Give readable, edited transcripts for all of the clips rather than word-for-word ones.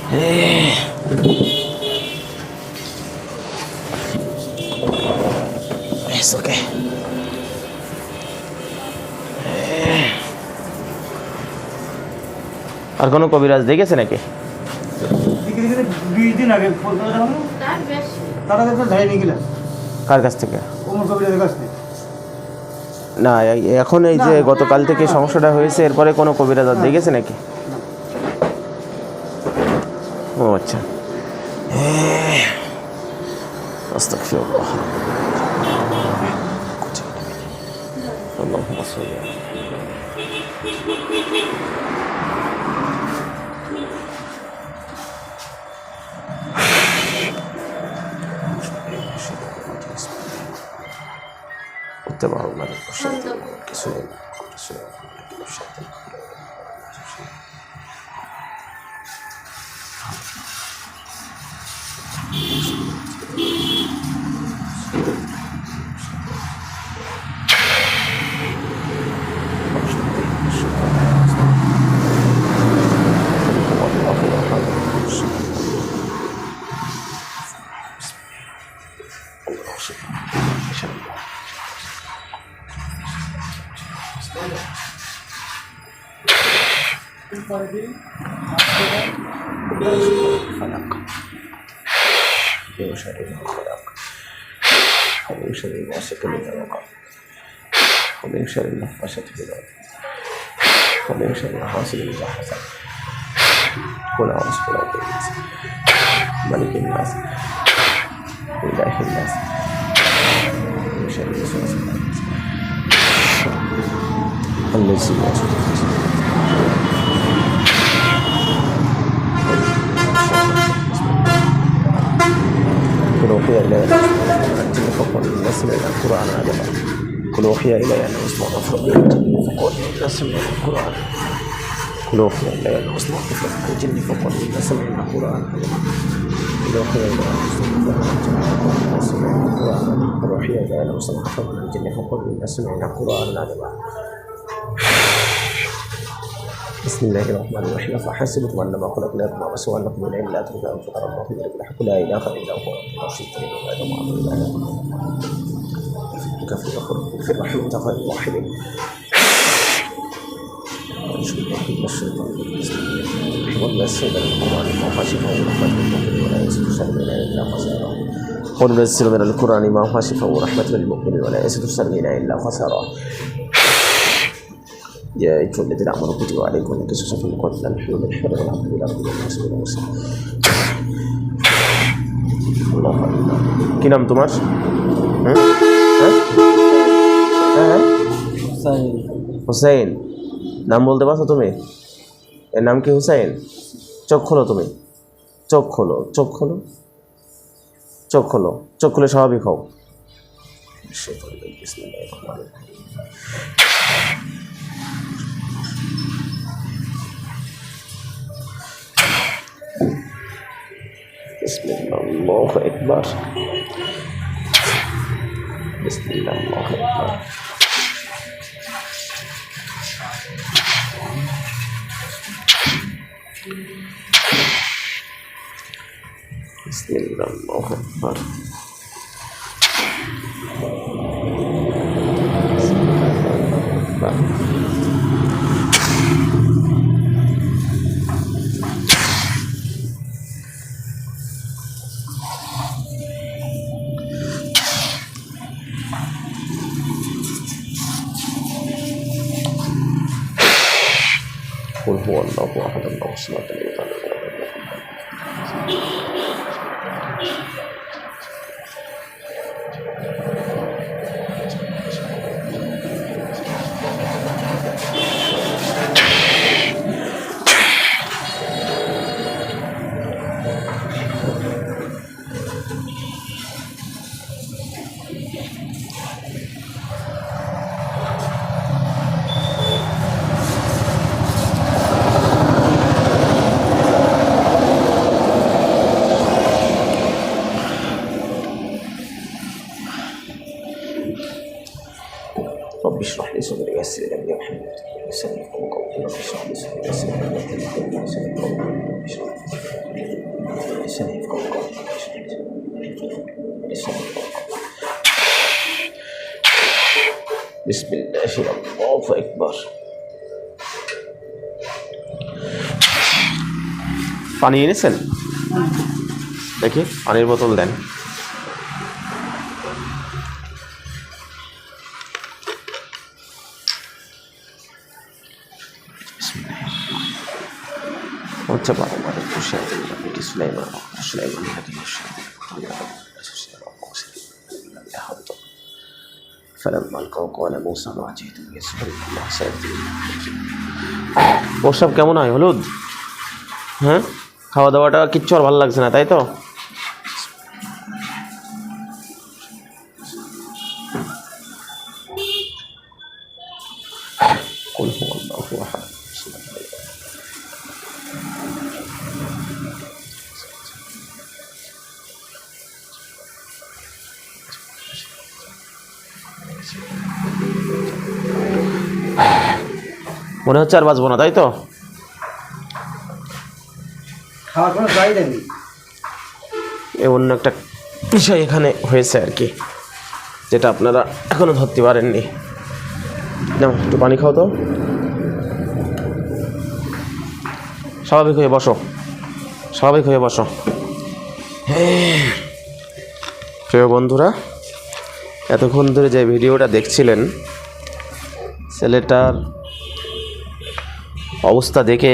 It's okay. আর কোনো কবিরাজ দেখেছে নাকি? 20 দিন আগে তারা ধাই নিয়ে গেলেন। কার কাছ থেকে? ওমর কবিরাজের কাছ থেকে। না, এখন এই যে গতকাল থেকে সমস্যাটা হয়েছে, এরপরে কোনো কবিরাজ আর দেখেছে নাকি? ও আচ্ছা। আস্তাগফিরুল্লাহ। আল্লাহুম্মা সাল্লি আলা اتبعوا ما تتلو الشياطين على سليمان ومن شر غاسق إذا وقب ومن شر النفاثات في العقد ومن شر حاسد إذا حسد قل أعوذ برب الناس ملك الناس إله الناس من شر الوسواس الخناس الذي يوسوس في صدور قل أوحي إلي أنه فقل إن سمعنا القرآن عجبا قل أوحي إلي أنه اسمع طفل من الجن فقل إن سمعنا القرآن قل أوحي إلي أنه اسمع طفل من الجن فقل إن سمعنا القرآن عجبا قل أوحي إلي أنه اسمع طفل من الجن فقل إن سمعنا القرآن قل أوحي إلي أنه اسمع طفل من الجن فقل إن سمعنا القرآن عجبا بسم الله الرحمن الرحيم فحسبتم أنما خلقناكم عبثا وأنكم إلينا لا ترجعون فقال الله في ذلك الحق لا إله إلا هو رب الشريك له ولا معبود إلا هو كفر في الرحيم غير واحد من الشيطان وننزل من القرآن ما هو شفاء ورحمة للمؤمنين ولا يزيد الظالمين إلا خسارا وننزل من القرآن ما هو شفاء ورحمة للمؤمنين ولا يزيد الظالمين إلا خسارا يا أيها الذين آمنوا كتب عليكم القصاص في القتلى الحر بالحر والعبد بالعبد والناصب بالناصب الله أكبر কি নাম তোমার? হুসাইন। নাম বলতে পারছো তুমি? এর নাম কি হুসাইন? চোখ খোলো, তুমি চোখ খোলো, চোখ খোলো, চোখ খোলো, চোখ খুলে স্বাভাবিক হও। بسم الله الله أكبر بسم الله الله أكبر بسم الله الله أكبر بسم الله الله أكبر قل هو الله أحد الله الصمد لم يلد ولم يولد বিসমিল্লাহ আল্লাহু আকবার। পানি এনেছেন? দেখি পানির বোতল দেন। হচ্ছে বারবার সুলাইমান ওসব কেমন হয় হলুদ? হ্যাঁ, খাওয়া দাওয়াটা কিচ্ছু আর ভালো লাগছে না, তাই তো? মনে হচ্ছে আর বাঁচবো না, তাই তো? খাওয়ার কোনো চাহিদা নেই। অন্য একটা বিষয় এখানে হয়েছে আর কি, যেটা আপনারা এখনো ধরতে পারেননি। নাও একটু পানি খাও তো। স্বাভাবিক হয়ে বসো, স্বাভাবিক হয়ে বসো। প্রিয় বন্ধুরা, এতক্ষণ ধরে যে ভিডিওটা দেখছিলেন, ছেলেটার অবস্থা দেখে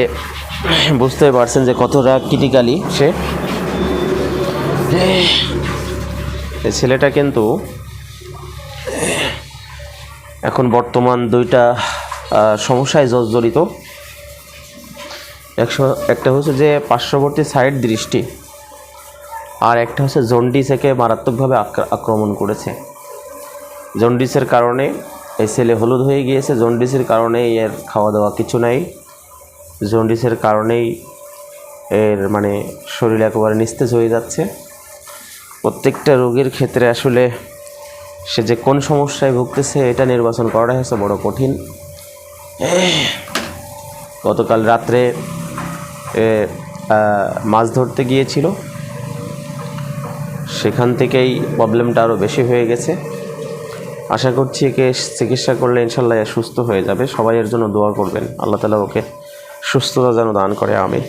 বুঝতে পারছেন যে কতটা ক্রিটিক্যালি সে। এই ছেলেটা কিন্তু এখন বর্তমান দুইটা সমস্যায় জর্জরিত। একটা হচ্ছে যে পার্শ্ববর্তী সাইড দৃষ্টি, আর একটা হচ্ছে জন্ডিস একে মারাত্মকভাবে আক্রমণ করেছে। জন্ডিসের কারণে এই ছেলে হলুদ হয়ে গিয়েছে, জন্ডিসের কারণেই এর খাওয়া দাওয়া কিছু নাই, জন্ডিসের কারণেই এর মানে শরীর একেবারে নিস্তেজ হয়ে যাচ্ছে। প্রত্যেকটা রোগীর ক্ষেত্রে আসলে সে যে কোন সমস্যায় ভুগতেছে এটা নির্বাচন করাটাই হচ্ছে বড় কঠিন। গতকাল রাত্রে মাছ ধরতে গিয়েছিল, সেখান থেকেই প্রবলেমটা আরও বেশি হয়ে গেছে। আশা করছি একে চিকিৎসা করলে ইনশাল্লাহ সুস্থ হয়ে যাবে। সবাই এর জন্য দোয়া করবেন, আল্লাহ তাআলা ওকে সুস্থতা যেন দান করে। আমিন।